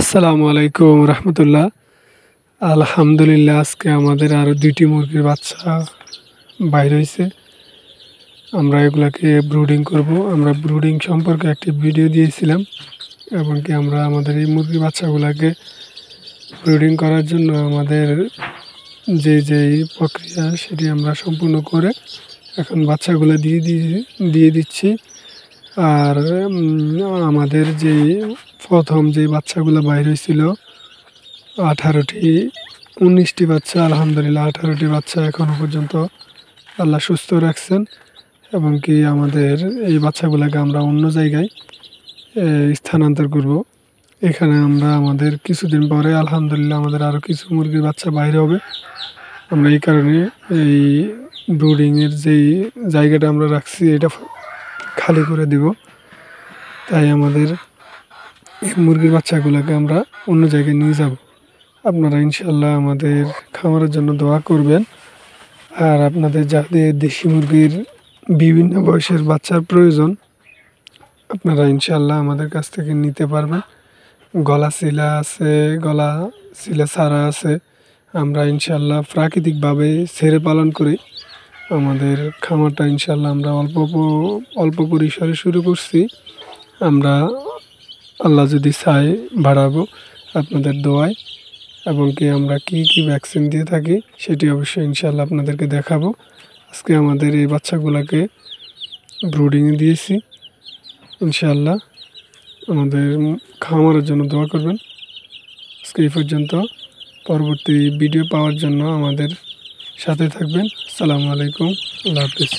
আসসালামু আলাইকুম রহমতুল্লাহ। আলহামদুলিল্লাহ, আজকে আমাদের আরও 2টি মুরগির বাচ্চা বাইর হয়েছে। আমরা এগুলাকে ব্রুডিং করব। আমরা ব্রুডিং সম্পর্কে একটি ভিডিও দিয়েছিলাম এবং কি আমরা আমাদের এই মুরগির বাচ্চাগুলোকে ব্রুডিং করার জন্য আমাদের যেই প্রক্রিয়া সেটি আমরা সম্পূর্ণ করে এখন বাচ্চাগুলো দিয়ে দিচ্ছি। আর আমাদের প্রথম যে বাচ্চাগুলো বাইর হয়েছিল 19টি বাচ্চা, আলহামদুলিল্লাহ 18টি বাচ্চা এখনও পর্যন্ত আল্লাহ সুস্থ রাখছেন এবং কি আমাদের এই বাচ্চাগুলোকে আমরা অন্য জায়গায় স্থানান্তর করব। এখানে আমরা আমাদের কিছুদিন পরে আলহামদুলিল্লাহ আমাদের আরও কিছু মুরগির বাচ্চা বাইরে হবে। আমরা এই কারণে এই ব্রুডিংয়ের যেই জায়গাটা আমরা রাখছি এটা খালি করে দিব। তাই আমাদের এই মুরগির বাচ্চাগুলোকে আমরা অন্য জায়গায় নিয়ে যাব। আপনারা ইনশাল্লাহ আমাদের খামারের জন্য দোয়া করবেন। আর আপনাদের যাদের দেশি মুরগির বিভিন্ন বয়সের বাচ্চার প্রয়োজন আপনারা ইনশাল্লাহ আমাদের কাছ থেকে নিতে পারবেন। গলা শিলা ছাড়া আছে। আমরা ইনশাল্লাহ প্রাকৃতিকভাবে ছেড়ে পালন করি। আমাদের খামারটা ইনশাল্লাহ আমরা অল্প পরিসরে শুরু করছি। আমরা আল্লাহ যদি চায় বাড়াবো আপনাদের দোয়ায়, এবং কি আমরা কি ভ্যাকসিন দিয়ে থাকি সেটি অবশ্যই ইনশাল্লাহ আপনাদেরকে দেখাবো। আজকে আমাদের এই বাচ্চাগুলোকে ব্রুডিংয়ে দিয়েছি। ইনশাল্লাহ আমাদের খামারের জন্য দোয়া করবেন। আজকে এই পর্যন্ত। পরবর্তী ভিডিও পাওয়ার জন্য আমাদের সাথে থাকবেন। আসসালামু আলাইকুম, আল্লাহ হাফিজ।